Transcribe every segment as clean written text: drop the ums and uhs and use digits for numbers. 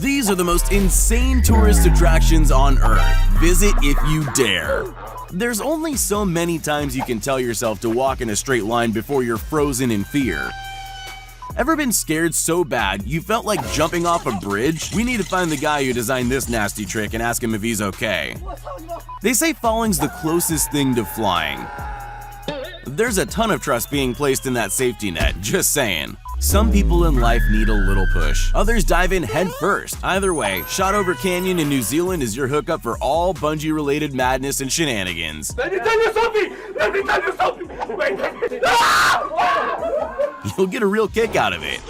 These are the most insane tourist attractions on Earth. Visit if you dare. There's only so many times you can tell yourself to walk in a straight line before you're frozen in fear. Ever been scared so bad you felt like jumping off a bridge? We need to find the guy who designed this nasty trick and ask him if he's okay. They say falling's the closest thing to flying. There's a ton of trust being placed in that safety net, just saying. Some people in life need a little push. Others dive in head first. Either way, Shotover Canyon in New Zealand is your hookup for all bungee-related madness and shenanigans. Let me tell you something! Let me tell you something! Wait! You'll get a real kick out of it.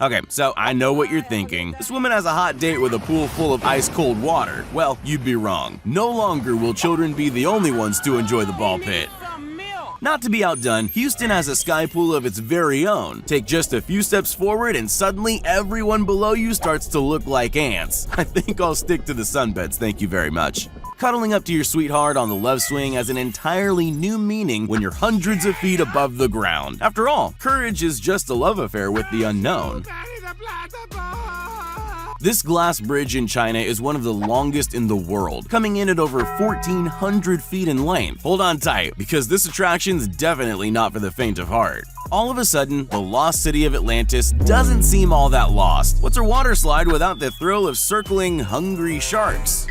Okay, so I know what you're thinking. This woman has a hot date with a pool full of ice-cold water. Well, you'd be wrong. No longer will children be the only ones to enjoy the ball pit. Not to be outdone, Houston has a sky pool of its very own. Take just a few steps forward and suddenly everyone below you starts to look like ants. I think I'll stick to the sunbeds, thank you very much. Cuddling up to your sweetheart on the love swing has an entirely new meaning when you're hundreds of feet above the ground. After all, courage is just a love affair with the unknown. This glass bridge in China is one of the longest in the world, coming in at over 1,400 feet in length. Hold on tight, because this attraction's definitely not for the faint of heart. All of a sudden, the lost city of Atlantis doesn't seem all that lost. What's a water slide without the thrill of circling hungry sharks?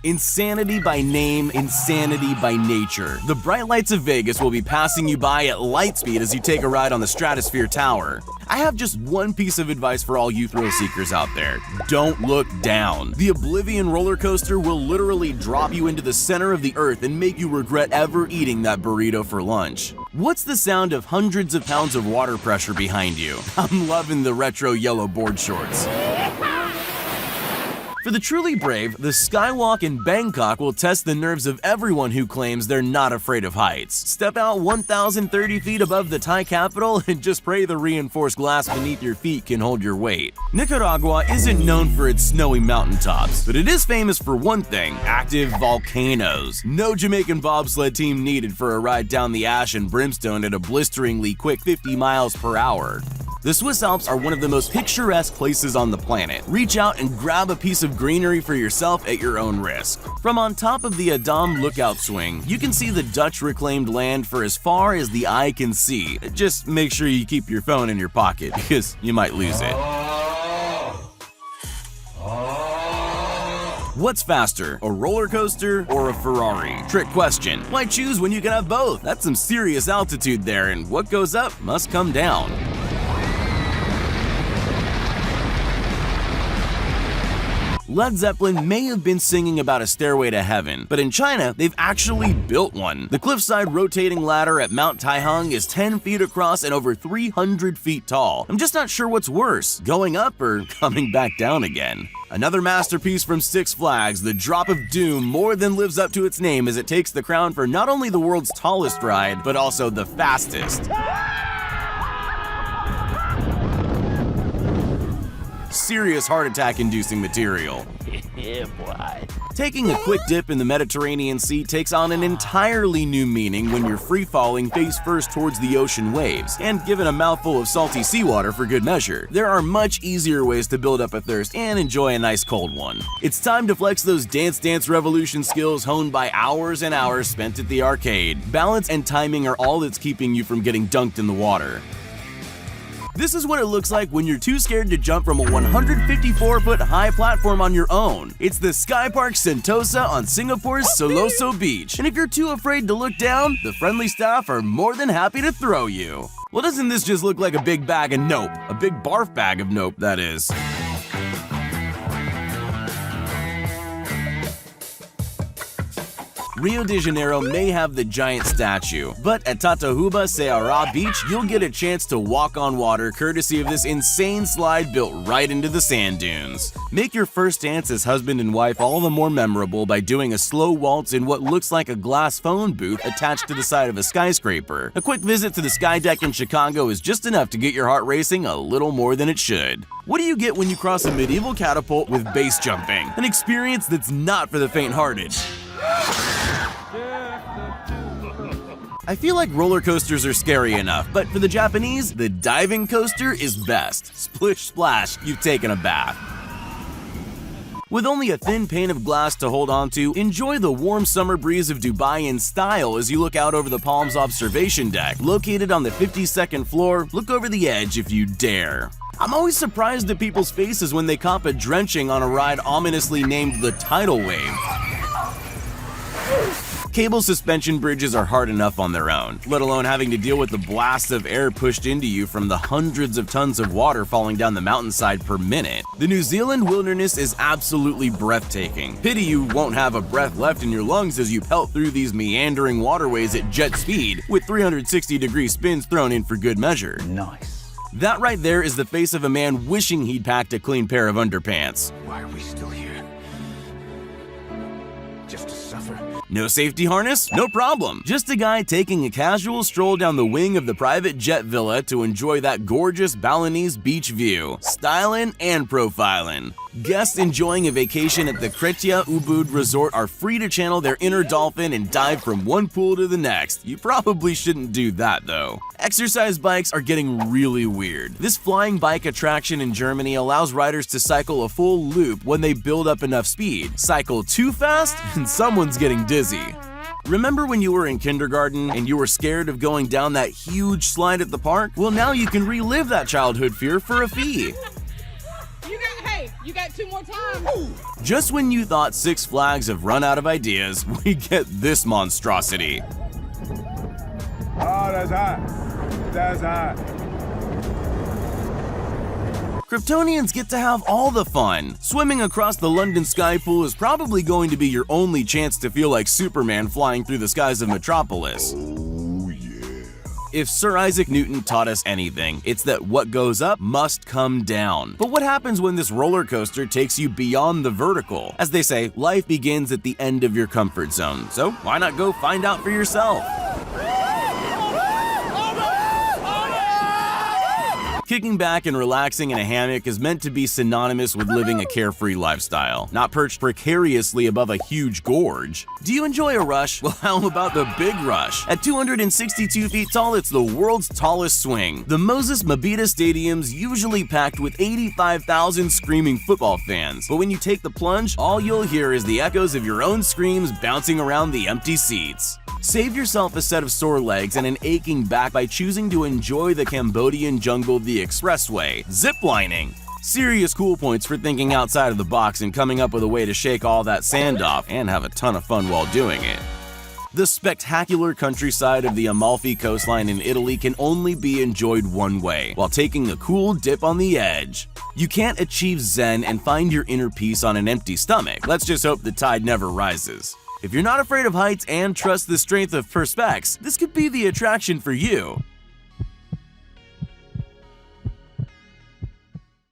Insanity by name, insanity by nature. The bright lights of Vegas will be passing you by at light speed as you take a ride on the Stratosphere Tower. I have just one piece of advice for all you thrill seekers out there. Don't look down. The Oblivion roller coaster will literally drop you into the center of the earth and make you regret ever eating that burrito for lunch. What's the sound of hundreds of pounds of water pressure behind you? I'm loving the retro yellow board shorts. For the truly brave, the Skywalk in Bangkok will test the nerves of everyone who claims they're not afraid of heights. Step out 1,030 feet above the Thai capital and just pray the reinforced glass beneath your feet can hold your weight. Nicaragua isn't known for its snowy mountaintops, but it is famous for one thing: active volcanoes. No Jamaican bobsled team needed for a ride down the ash and brimstone at a blisteringly quick 50 miles per hour. The Swiss Alps are one of the most picturesque places on the planet. Reach out and grab a piece of greenery for yourself at your own risk. From on top of the Adam lookout swing, you can see the Dutch reclaimed land for as far as the eye can see. Just make sure you keep your phone in your pocket, because you might lose it. What's faster, a roller coaster or a Ferrari? Trick question. Why choose when you can have both? That's some serious altitude there, and what goes up must come down. Led Zeppelin may have been singing about a stairway to heaven, but in China, they've actually built one. The cliffside rotating ladder at Mount Taihang is 10 feet across and over 300 feet tall. I'm just not sure what's worse, going up or coming back down again. Another masterpiece from Six Flags, the Drop of Doom more than lives up to its name as it takes the crown for not only the world's tallest ride, but also the fastest. Serious heart attack inducing material. Yeah, boy. Taking a quick dip in the Mediterranean Sea takes on an entirely new meaning when you're free-falling face first towards the ocean waves, and given a mouthful of salty seawater for good measure. There are much easier ways to build up a thirst and enjoy a nice cold one. It's time to flex those Dance Dance Revolution skills honed by hours and hours spent at the arcade. Balance and timing are all that's keeping you from getting dunked in the water. This is what it looks like when you're too scared to jump from a 154-foot high platform on your own. It's the Sky Park Sentosa on Singapore's Siloso Beach. And if you're too afraid to look down, the friendly staff are more than happy to throw you. Well, doesn't this just look like a big bag of nope? A big barf bag of nope, that is. Rio de Janeiro may have the giant statue, but at Tatahuba Ceará Beach, you'll get a chance to walk on water courtesy of this insane slide built right into the sand dunes. Make your first dance as husband and wife all the more memorable by doing a slow waltz in what looks like a glass phone booth attached to the side of a skyscraper. A quick visit to the Sky Deck in Chicago is just enough to get your heart racing a little more than it should. What do you get when you cross a medieval catapult with base jumping? An experience that's not for the faint-hearted. I feel like roller coasters are scary enough, but for the Japanese, the diving coaster is best. Splish splash, you've taken a bath. With only a thin pane of glass to hold onto, enjoy the warm summer breeze of Dubai in style as you look out over the Palms observation deck. Located on the 52nd floor, look over the edge if you dare. I'm always surprised at people's faces when they cop a drenching on a ride ominously named the Tidal Wave. Cable suspension bridges are hard enough on their own, let alone having to deal with the blasts of air pushed into you from the hundreds of tons of water falling down the mountainside per minute. The New Zealand wilderness is absolutely breathtaking. Pity you won't have a breath left in your lungs as you pelt through these meandering waterways at jet speed, with 360-degree spins thrown in for good measure. Nice. That right there is the face of a man wishing he'd packed a clean pair of underpants. Why are we still here? Just to suffer? No safety harness? No problem. Just a guy taking a casual stroll down the wing of the private jet villa to enjoy that gorgeous Balinese beach view. Stylin' and profilin'. Guests enjoying a vacation at the Kretia Ubud Resort are free to channel their inner dolphin and dive from one pool to the next. You probably shouldn't do that though. Exercise bikes are getting really weird. This flying bike attraction in Germany allows riders to cycle a full loop when they build up enough speed. Cycle too fast and someone's getting dizzy. Remember when you were in kindergarten and you were scared of going down that huge slide at the park? Well, now you can relive that childhood fear for a fee. You got 2 more times. Just when you thought Six Flags have run out of ideas, we get this monstrosity. Oh, that's hot. That's hot. Kryptonians get to have all the fun. Swimming across the London sky pool is probably going to be your only chance to feel like Superman flying through the skies of Metropolis. If Sir Isaac Newton taught us anything, it's that what goes up must come down. But what happens when this roller coaster takes you beyond the vertical? As they say, life begins at the end of your comfort zone, so why not go find out for yourself? Kicking back and relaxing in a hammock is meant to be synonymous with living a carefree lifestyle, not perched precariously above a huge gorge. Do you enjoy a rush? Well, how about the Big Rush? At 262 feet tall, it's the world's tallest swing. The Moses Mabhida Stadium's usually packed with 85,000 screaming football fans, but when you take the plunge, all you'll hear is the echoes of your own screams bouncing around the empty seats. Save yourself a set of sore legs and an aching back by choosing to enjoy the Cambodian jungle the expressway, ziplining. Serious cool points for thinking outside of the box and coming up with a way to shake all that sand off and have a ton of fun while doing it. The spectacular countryside of the Amalfi coastline in Italy can only be enjoyed one way, while taking a cool dip on the edge. You can't achieve zen and find your inner peace on an empty stomach. Let's just hope the tide never rises. If you're not afraid of heights and trust the strength of perspex, this could be the attraction for you.